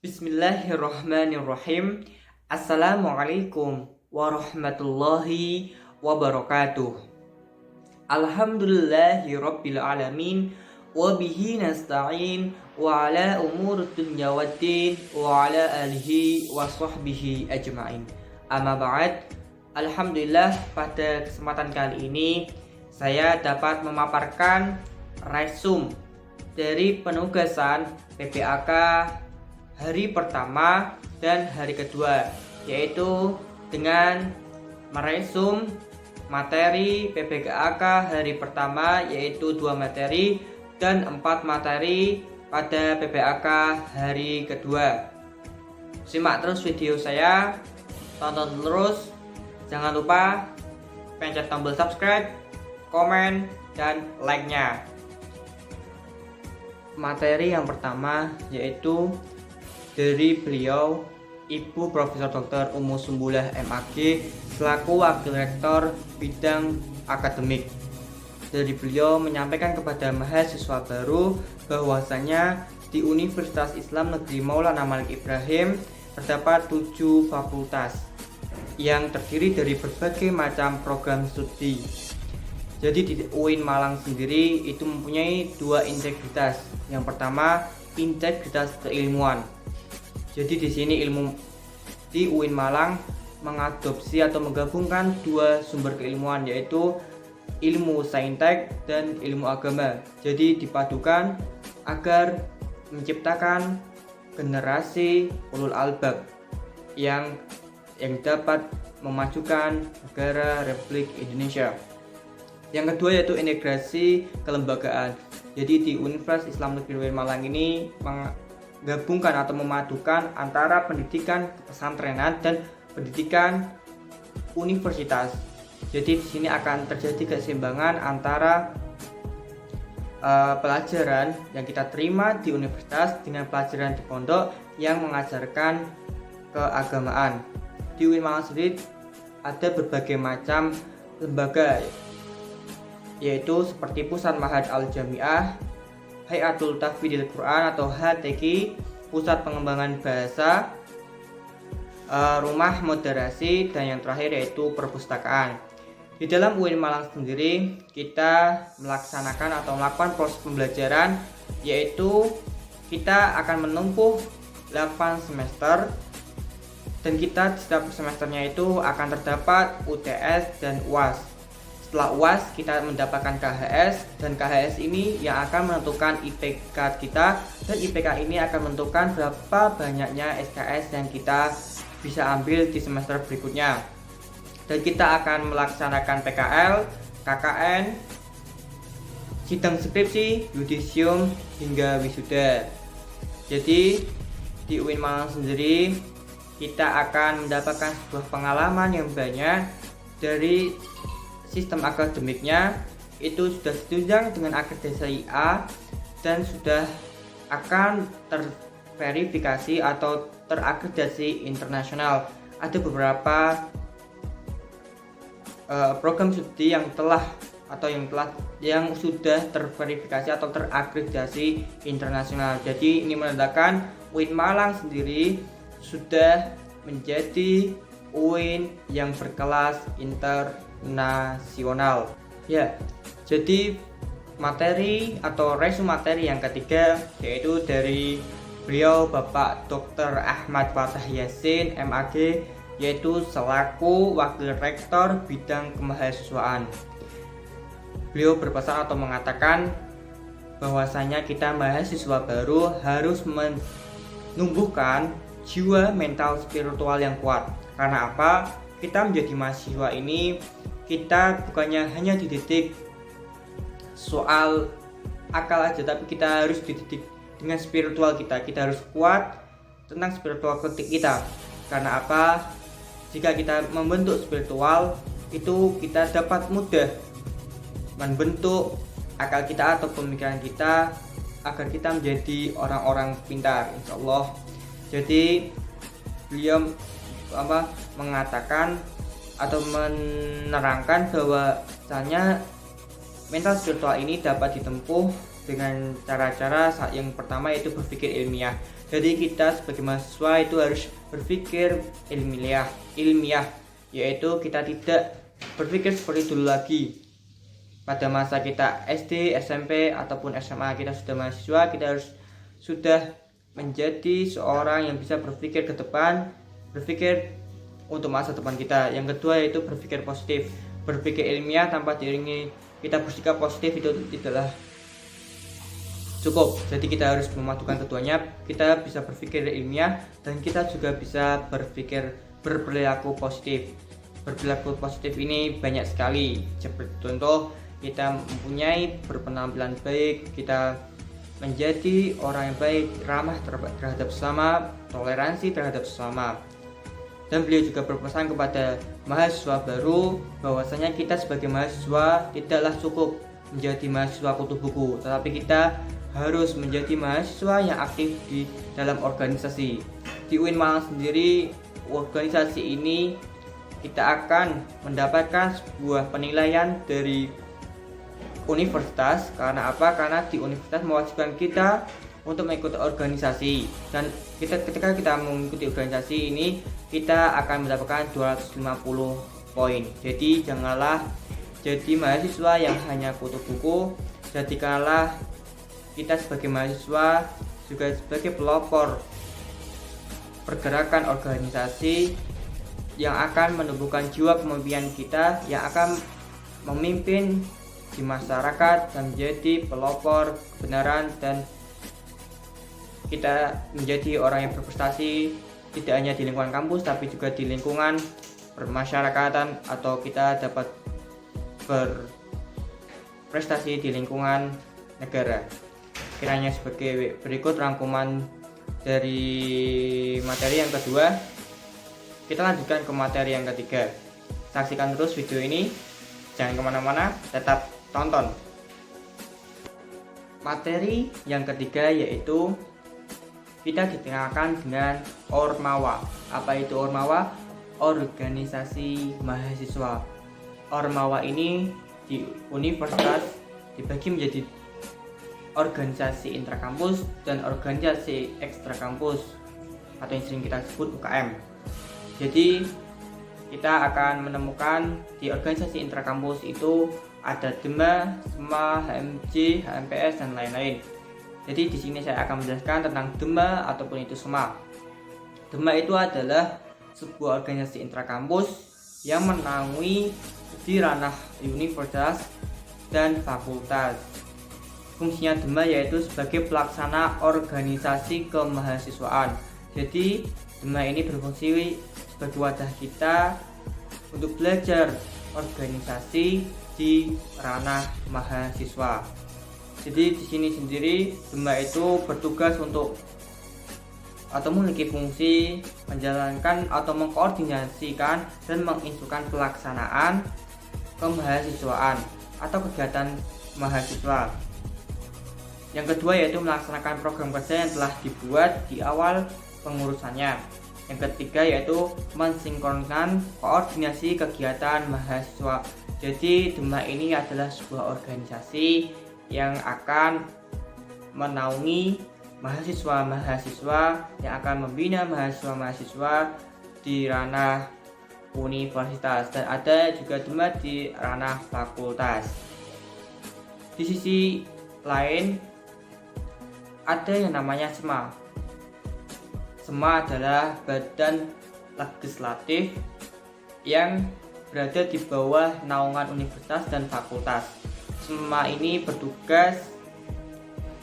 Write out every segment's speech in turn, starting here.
Bismillahirrahmanirrahim. Assalamualaikum warahmatullahi wabarakatuh. Alhamdulillahi rabbil alamin. Wabihi nasta'in. Wa ala umur dunya waddin. Wa ala alihi wa sahbihi ajma'in. Amma ba'd. Alhamdulillah, pada kesempatan kali ini saya dapat memaparkan resume dari penugasan PPAK hari pertama dan hari kedua, yaitu dengan meresum materi PPAK hari pertama, yaitu 2 materi dan 4 materi pada PPAK hari kedua. Simak terus video saya, tonton terus, jangan lupa pencet tombol subscribe, komen, dan like-nya. Materi yang pertama yaitu dari beliau Ibu Profesor Dr. Ummu Sumbulah MAG selaku Wakil Rektor Bidang Akademik. Dari beliau menyampaikan kepada mahasiswa baru bahwasanya di Universitas Islam Negeri Maulana Malik Ibrahim terdapat 7 fakultas yang terdiri dari berbagai macam program studi. Jadi di UIN Malang sendiri itu mempunyai 2 integritas. Yang pertama, integritas keilmuan. Jadi di sini di UIN Malang mengadopsi atau menggabungkan 2 sumber keilmuan, yaitu ilmu saintek dan ilmu agama. Jadi dipadukan agar menciptakan generasi ulul albab yang dapat memajukan negara Republik Indonesia. Yang kedua yaitu integrasi kelembagaan. Jadi di Universitas Islam Negeri Malang ini menggabungkan atau memadukan antara pendidikan pesantrenan dan pendidikan universitas. Jadi di sini akan terjadi keseimbangan antara pelajaran yang kita terima di universitas dengan pelajaran di pondok yang mengajarkan keagamaan. Di UIN Malang sendiri ada berbagai macam lembaga, yaitu seperti Pusat Ma'had Al-Jami'ah, Hayatul Tahfidzil Quran atau HTQ, Pusat Pengembangan Bahasa, Rumah Moderasi, dan yang terakhir yaitu perpustakaan. Di dalam UIN Malang sendiri kita melaksanakan atau melakukan proses pembelajaran, yaitu kita akan menempuh 8 semester, dan kita di setiap semesternya itu akan terdapat UTS dan UAS. Setelah UAS kita mendapatkan KHS, dan KHS ini yang akan menentukan IPK kita, dan IPK ini akan menentukan berapa banyaknya SKS yang kita bisa ambil di semester berikutnya. Dan kita akan melaksanakan PKL, KKN, sidang skripsi, yudisium, hingga wisuda. Jadi di UIN Malang sendiri kita akan mendapatkan sebuah pengalaman yang banyak. Dari sistem akademiknya itu sudah ditunjang dengan akreditasi A dan sudah akan terverifikasi atau terakreditasi internasional. Ada beberapa program studi yang sudah terverifikasi atau terakreditasi internasional. Jadi ini menandakan UIN Malang sendiri sudah menjadi UIN yang berkelas internasional. Ya, jadi materi atau resume materi yang ketiga yaitu dari beliau Bapak Dr. Ahmad Fathah Yasin MAG, yaitu selaku Wakil Rektor Bidang Kemahasiswaan. Beliau berpesan atau mengatakan bahwasanya kita mahasiswa baru harus menumbuhkan jiwa mental spiritual yang kuat. Karena apa? Kita menjadi mahasiswa ini, kita bukannya hanya dididik soal akal aja, tapi kita harus dididik dengan spiritual kita. Kita harus kuat tentang spiritual kita. Karena apa? Jika kita membentuk spiritual, itu kita dapat mudah membentuk akal kita atau pemikiran kita agar kita menjadi orang-orang pintar, insya Allah. Jadi beliau mengatakan atau menerangkan bahwasanya mental spiritual ini dapat ditempuh dengan cara-cara yang pertama yaitu berpikir ilmiah. Jadi kita sebagai mahasiswa itu harus berpikir ilmiah, yaitu kita tidak berpikir seperti dulu lagi. Pada masa kita SD, SMP ataupun SMA, kita sudah mahasiswa, kita harus sudah menjadi seorang yang bisa berpikir ke depan, berpikir untuk masa depan kita. Yang kedua yaitu berpikir positif, berpikir ilmiah tanpa diiringi kita bersikap positif itu tidaklah cukup. Jadi kita harus memadukan keduanya. Kita bisa berpikir ilmiah dan kita juga bisa berperilaku positif. Berperilaku positif ini banyak sekali. Seperti contoh, kita mempunyai berpenampilan baik, kita menjadi orang yang baik, ramah terhadap sesama, toleransi terhadap sesama. Dan beliau juga berpesan kepada mahasiswa baru bahwasanya kita sebagai mahasiswa tidaklah cukup menjadi mahasiswa kutu buku, tetapi kita harus menjadi mahasiswa yang aktif di dalam organisasi. Di UIN Malang sendiri, organisasi ini kita akan mendapatkan sebuah penilaian dari universitas. Karena apa? Karena di universitas mewajibkan kita untuk mengikuti organisasi, dan ketika kita mengikuti organisasi ini kita akan mendapatkan 250 poin. Jadi janganlah jadi mahasiswa yang hanya kutu buku, jadikanlah kita sebagai mahasiswa juga sebagai pelopor pergerakan organisasi yang akan menumbuhkan jiwa kepemimpinan kita, yang akan memimpin di masyarakat dan menjadi pelopor kebenaran, dan kita menjadi orang yang berprestasi tidak hanya di lingkungan kampus tapi juga di lingkungan permasyarakatan, atau kita dapat berprestasi di lingkungan negara. Kiranya sebagai berikut rangkuman dari materi yang kedua. Kita lanjutkan ke materi yang ketiga. Saksikan terus video ini, jangan kemana-mana, tetap tonton. Materi yang ketiga yaitu kita dikenalkan dengan Ormawa. Apa itu Ormawa? Organisasi mahasiswa. Ormawa ini di universitas dibagi menjadi organisasi intrakampus dan organisasi ekstrakampus, atau yang sering kita sebut UKM. Jadi kita akan menemukan di organisasi intrakampus itu ada DEMA, SMA, HMJ, HMPS dan lain-lain. Jadi di sini saya akan menjelaskan tentang DEMA ataupun itu SMA. DEMA itu adalah sebuah organisasi intrakampus yang menaungi di ranah universitas dan fakultas. Fungsinya DEMA yaitu sebagai pelaksana organisasi kemahasiswaan. Jadi DEMA ini berfungsi sebagai wadah kita untuk belajar organisasi di ranah mahasiswa. Jadi di sini sendiri DEMA itu bertugas untuk atau memiliki fungsi menjalankan atau mengkoordinasikan dan menginstruksikan pelaksanaan kemahasiswaan atau kegiatan mahasiswa. Yang kedua yaitu melaksanakan program kerja yang telah dibuat di awal pengurusannya. Yang ketiga yaitu mensinkronkan koordinasi kegiatan mahasiswa. Jadi DEMA ini adalah sebuah organisasi yang akan menaungi mahasiswa-mahasiswa, yang akan membina mahasiswa-mahasiswa di ranah universitas, dan ada juga DEMA di ranah fakultas. Di sisi lain ada yang namanya SMA. SMA adalah badan legislatif yang berada di bawah naungan universitas dan fakultas. SMA ini bertugas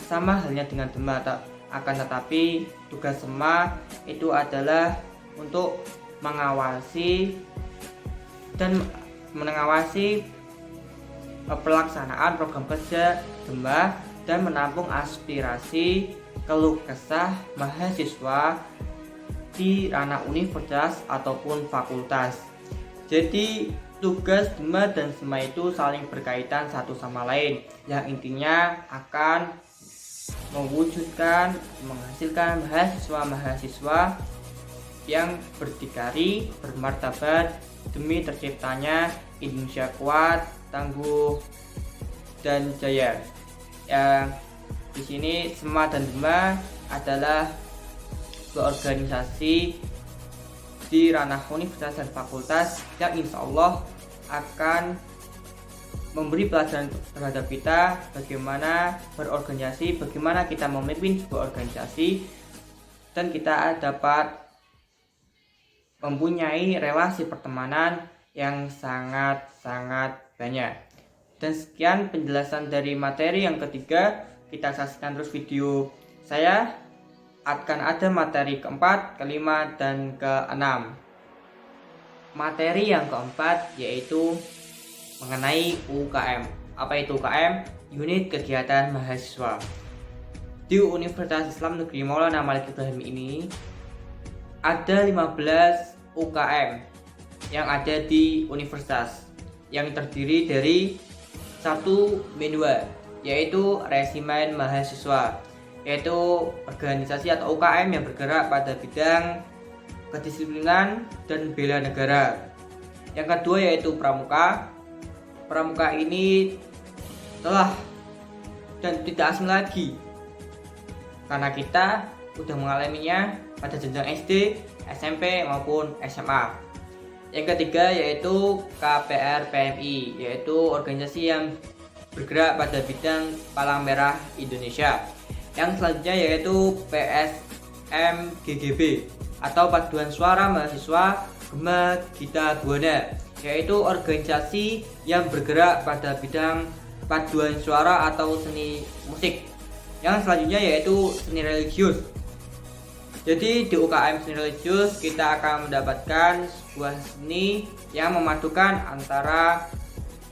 sama halnya dengan DEMA, akan tetapi tugas SMA itu adalah untuk mengawasi pelaksanaan program kerja DEMA dan menampung aspirasi keluh kesah mahasiswa di ranah universitas ataupun fakultas. Jadi tugas DEMA dan SMA itu saling berkaitan satu sama lain, yang intinya akan mewujudkan, menghasilkan mahasiswa-mahasiswa yang berdikari, bermartabat demi terciptanya Indonesia kuat, tangguh, dan jaya. Di sini SEMA dan BEMA adalah organisasi di ranah universitas dan fakultas yang insya Allah akan memberi pelajaran terhadap kita bagaimana berorganisasi, bagaimana kita memimpin sebuah organisasi, dan kita dapat mempunyai relasi pertemanan yang sangat-sangat banyak. Dan sekian penjelasan dari materi yang ketiga. Kita saksikan terus video saya. Akan ada materi keempat, kelima, dan keenam. Materi yang keempat yaitu mengenai UKM. Apa itu UKM? Unit Kegiatan Mahasiswa. Di Universitas Islam Negeri Maulana Malik Ibrahim ini ada 15 UKM yang ada di universitas, yang terdiri dari 1-2, yaitu Resimen Mahasiswa, yaitu organisasi atau UKM yang bergerak pada bidang kedisiplinan dan bela negara. Yang kedua yaitu Pramuka. Pramuka ini telah dan tidak asing lagi karena kita sudah mengalaminya pada jenjang SD, SMP maupun SMA. Yang ketiga yaitu KPR PMI, yaitu organisasi yang bergerak pada bidang Palang Merah Indonesia. Yang selanjutnya yaitu PSMGGB atau Paduan Suara Mahasiswa Gema Gita Buana, yaitu organisasi yang bergerak pada bidang paduan suara atau seni musik. Yang selanjutnya yaitu seni religius. Jadi di UKM seni religius kita akan mendapatkan sebuah seni yang memadukan antara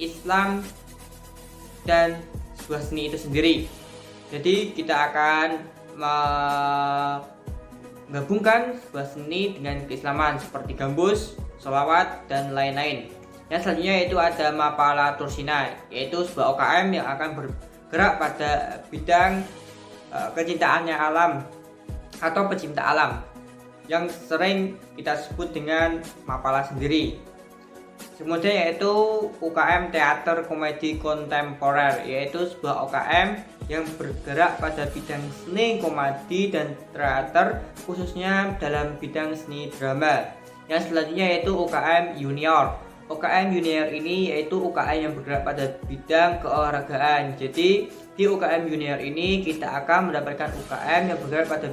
Islam dan sebuah seni itu sendiri. Jadi kita akan menggabungkan sebuah seni dengan keislaman seperti gambus, sholawat, dan lain-lain. Yang selanjutnya yaitu ada Mapala Tursina, yaitu sebuah UKM yang akan bergerak pada bidang kecintaannya alam atau pecinta alam, yang sering kita sebut dengan Mapala sendiri. Kemudian yaitu UKM Teater Komedi Kontemporer, yaitu sebuah UKM yang bergerak pada bidang seni komedi dan teater, khususnya dalam bidang seni drama. Yang selanjutnya yaitu UKM Junior. UKM Junior ini yaitu UKM yang bergerak pada bidang keolahragaan. Jadi di UKM Junior ini kita akan mendapatkan UKM yang bergerak pada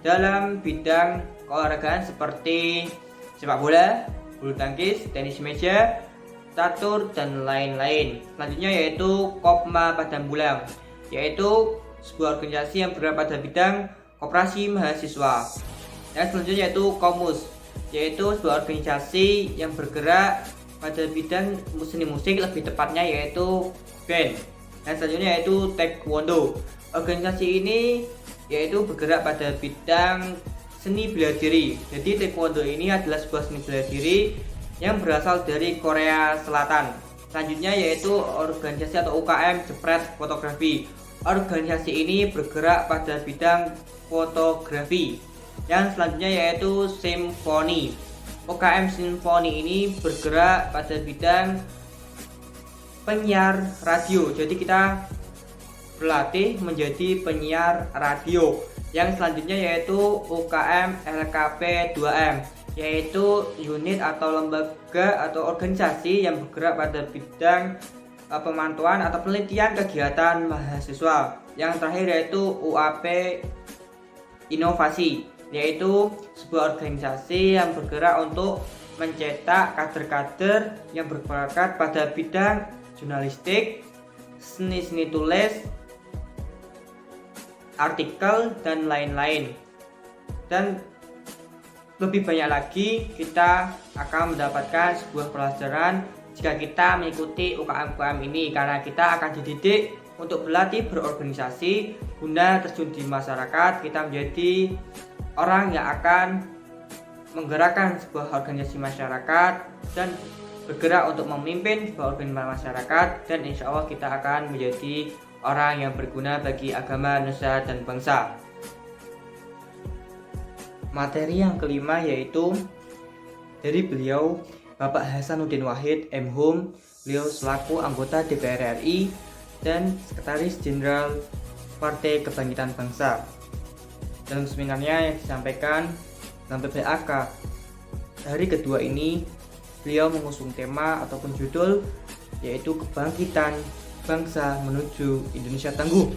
dalam bidang keolahragaan seperti sepak bola, bulu tangkis, tenis meja, catur, dan lain-lain. Selanjutnya yaitu Kopma Padang Bulang, yaitu sebuah organisasi yang bergerak pada bidang koperasi mahasiswa. Yang selanjutnya yaitu Komus, yaitu sebuah organisasi yang bergerak pada bidang seni musik, lebih tepatnya yaitu band. Yang selanjutnya yaitu Taekwondo. Organisasi ini yaitu bergerak pada bidang seni bela diri. Jadi Taekwondo ini adalah sebuah seni bela diri yang berasal dari Korea Selatan. Selanjutnya yaitu organisasi atau UKM Jepret Fotografi. Organisasi ini bergerak pada bidang fotografi. Yang selanjutnya yaitu Simfoni. UKM Simfoni ini bergerak pada bidang penyiar radio. Jadi kita berlatih menjadi penyiar radio. Yang selanjutnya yaitu UKM LKP 2M, yaitu unit atau lembaga atau organisasi yang bergerak pada bidang pemantauan atau penelitian kegiatan mahasiswa. Yang terakhir yaitu UAP Inovasi, yaitu sebuah organisasi yang bergerak untuk mencetak kader-kader yang berbakat pada bidang jurnalistik, seni tulis, artikel, dan lain-lain. Dan lebih banyak lagi kita akan mendapatkan sebuah pelajaran jika kita mengikuti UKM-UKM ini, karena kita akan dididik untuk berlatih berorganisasi guna terjun di masyarakat. Kita menjadi orang yang akan menggerakkan sebuah organisasi masyarakat dan bergerak untuk memimpin sebuah organisasi masyarakat, dan insya Allah kita akan menjadi orang yang berguna bagi agama, nusa, dan bangsa. Materi yang kelima yaitu dari beliau Bapak Hasanuddin Wahid M.Hum. Beliau selaku anggota DPR RI dan Sekretaris Jenderal Partai Kebangkitan Bangsa. Dalam seminarnya yang disampaikan dalam PBAK hari kedua ini, beliau mengusung tema ataupun judul yaitu Kebangkitan Bangsa Menuju Indonesia Tangguh.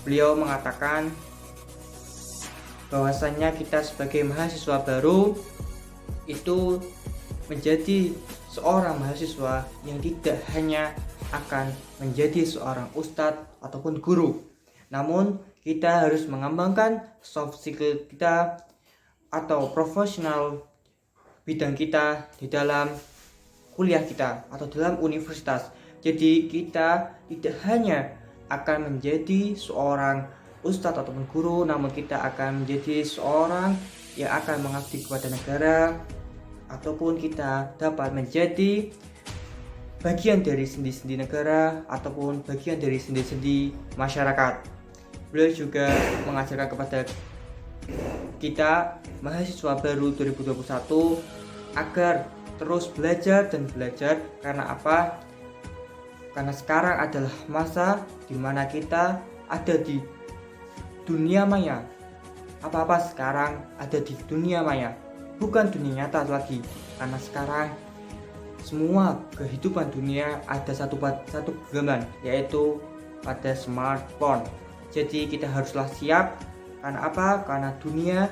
Beliau mengatakan bahwasannya kita sebagai mahasiswa baru itu menjadi seorang mahasiswa yang tidak hanya akan menjadi seorang ustadz ataupun guru, namun kita harus mengembangkan soft skill kita atau profesional bidang kita di dalam kuliah kita atau dalam universitas. Jadi kita tidak hanya akan menjadi seorang ustadz ataupun guru, namun kita akan menjadi seorang yang akan mengabdi kepada negara, ataupun kita dapat menjadi bagian dari sendi-sendi negara ataupun bagian dari sendi-sendi masyarakat. Beliau juga mengajarkan kepada kita mahasiswa baru 2021 agar terus belajar dan belajar. Karena apa? Karena sekarang adalah masa di mana kita ada di dunia maya. Apa-apa sekarang ada di dunia maya, bukan dunia nyata lagi. Karena sekarang semua kehidupan dunia ada satu genggaman, yaitu pada smartphone. Jadi kita haruslah siap. Karena apa? Karena dunia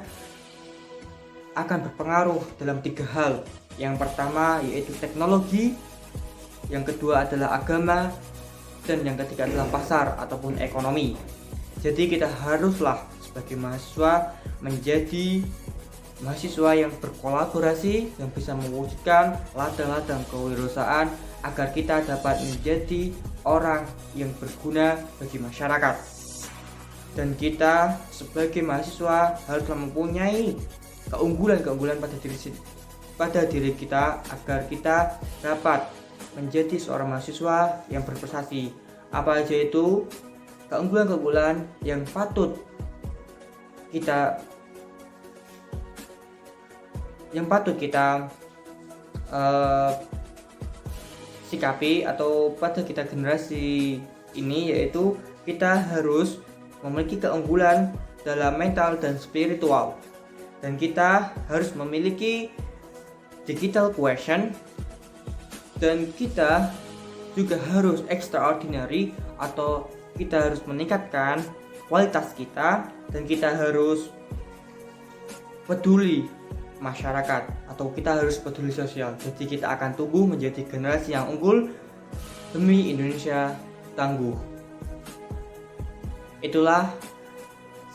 akan berpengaruh dalam 3 hal. Yang pertama yaitu teknologi, yang kedua adalah agama, dan yang ketiga adalah pasar ataupun ekonomi. Jadi kita haruslah sebagai mahasiswa menjadi mahasiswa yang berkolaborasi, yang bisa mewujudkan ladang-ladang kewirausahaan agar kita dapat menjadi orang yang berguna bagi masyarakat. Dan kita sebagai mahasiswa haruslah mempunyai keunggulan-keunggulan pada diri kita agar kita dapat menjadi seorang mahasiswa yang berprestasi. Apa aja itu keunggulan-keunggulan yang patut kita sikapi atau pada kita generasi ini, yaitu kita harus memiliki keunggulan dalam mental dan spiritual, dan kita harus memiliki digital quotient, dan kita juga harus extraordinary atau kita harus meningkatkan kualitas kita, dan kita harus peduli masyarakat atau kita harus peduli sosial. Jadi kita akan tumbuh menjadi generasi yang unggul demi Indonesia tangguh. Itulah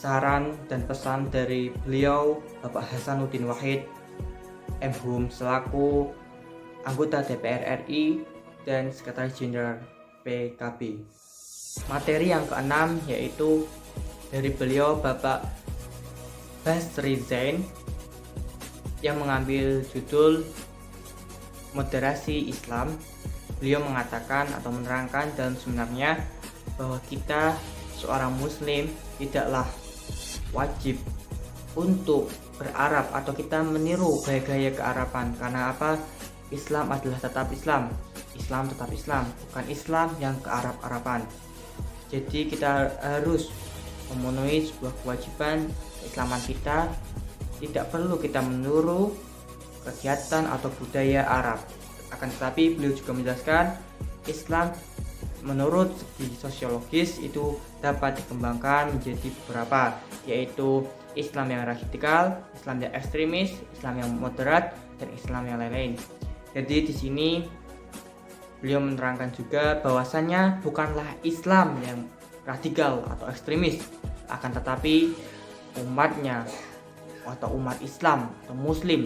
saran dan pesan dari beliau, Bapak Hasanuddin Wahid M.Hum, selaku anggota DPR RI dan Sekretaris Jenderal PKB. Materi yang keenam yaitu dari beliau, Bapak Basri Zain, yang mengambil judul Moderasi Islam. Beliau mengatakan atau menerangkan dalam seminarnya bahwa kita seorang muslim tidaklah wajib untuk berarab atau kita meniru gaya-gaya kearaban. Karena apa? Islam adalah tetap Islam. Islam tetap Islam, bukan Islam yang kearab-araban. Jadi kita harus memenuhi sebuah kewajiban keislaman kita. Tidak perlu kita meniru kegiatan atau budaya Arab. Akan tetapi beliau juga menjelaskan Islam menurut segi sosiologis itu dapat dikembangkan menjadi beberapa, yaitu Islam yang radikal, Islam yang ekstremis, Islam yang moderat, dan Islam yang lain-lain. Jadi di sini beliau menerangkan juga bahwasannya bukanlah Islam yang radikal atau ekstremis, akan tetapi umatnya atau umat Islam atau Muslim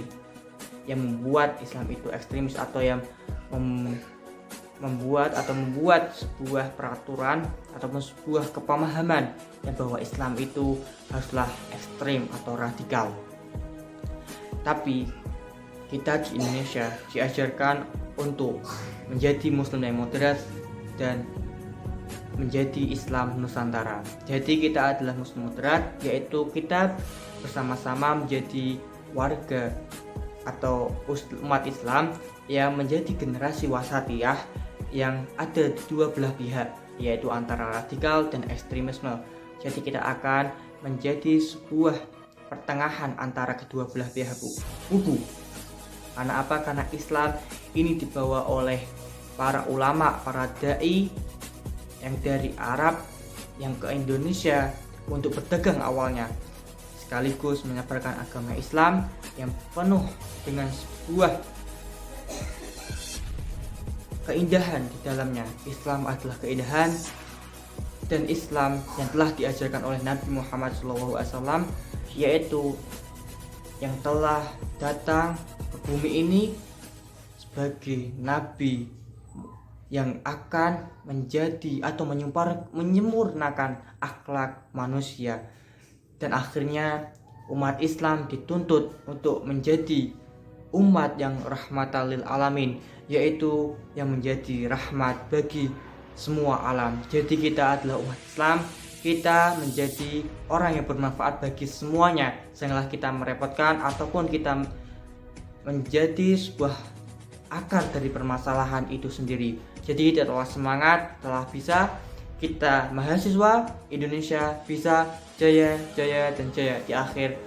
yang membuat Islam itu ekstremis atau yang membuat sebuah peraturan ataupun sebuah kepemahaman yang bahwa Islam itu haruslah ekstrem atau radikal. Tapi kita di Indonesia diajarkan untuk menjadi Muslim yang moderat dan menjadi Islam Nusantara. Jadi kita adalah Muslim moderat, yaitu kita bersama-sama menjadi warga atau umat Islam yang menjadi generasi wasatiyah yang ada di dua belah pihak, yaitu antara radikal dan ekstremisme. Jadi kita akan menjadi sebuah pertengahan antara kedua belah pihak kubu. Karena apa? Karena Islam ini dibawa oleh para ulama, para dai yang dari Arab yang ke Indonesia untuk berdagang awalnya, sekaligus menyebarkan agama Islam yang penuh dengan sebuah keindahan di dalamnya. Islam adalah keindahan, dan Islam yang telah diajarkan oleh Nabi Muhammad SAW, yaitu yang telah datang ke bumi ini sebagai Nabi yang akan menjadi atau menyempurnakan akhlak manusia. Dan akhirnya umat Islam dituntut untuk menjadi umat yang rahmatan lil alamin, yaitu yang menjadi rahmat bagi semua alam. Jadi kita adalah umat Islam, kita menjadi orang yang bermanfaat bagi semuanya. Janganlah kita merepotkan ataupun kita menjadi sebuah akar dari permasalahan itu sendiri. Jadi telah semangat, telah bisa, kita mahasiswa Indonesia bisa jaya, jaya, dan jaya. Di akhir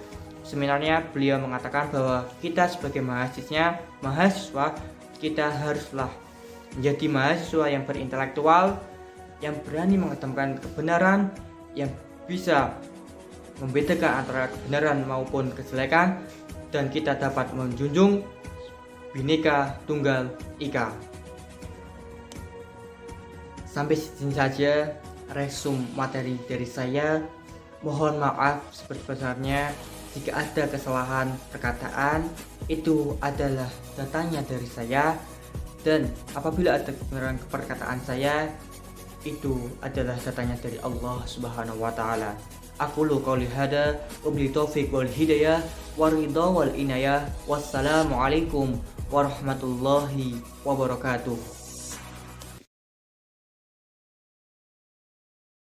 seminarnya beliau mengatakan bahwa kita sebagai mahasiswa kita haruslah menjadi mahasiswa yang berintelektual, yang berani mengedepankan kebenaran, yang bisa membedakan antara kebenaran maupun kejelekan, dan kita dapat menjunjung Bhinneka Tunggal Ika. Sampai sini saja resum materi dari saya. Mohon maaf sebesar-besarnya jika ada kesalahan perkataan. Itu adalah datanya dari saya, dan apabila ada kebenaran perkataan saya, itu adalah datanya dari Allah Subhanahu wa taala. Aqulu qouli hada wabillahi taufiq wal hidayah waridha wal inayah. Wassalamualaikum warahmatullahi wabarakatuh.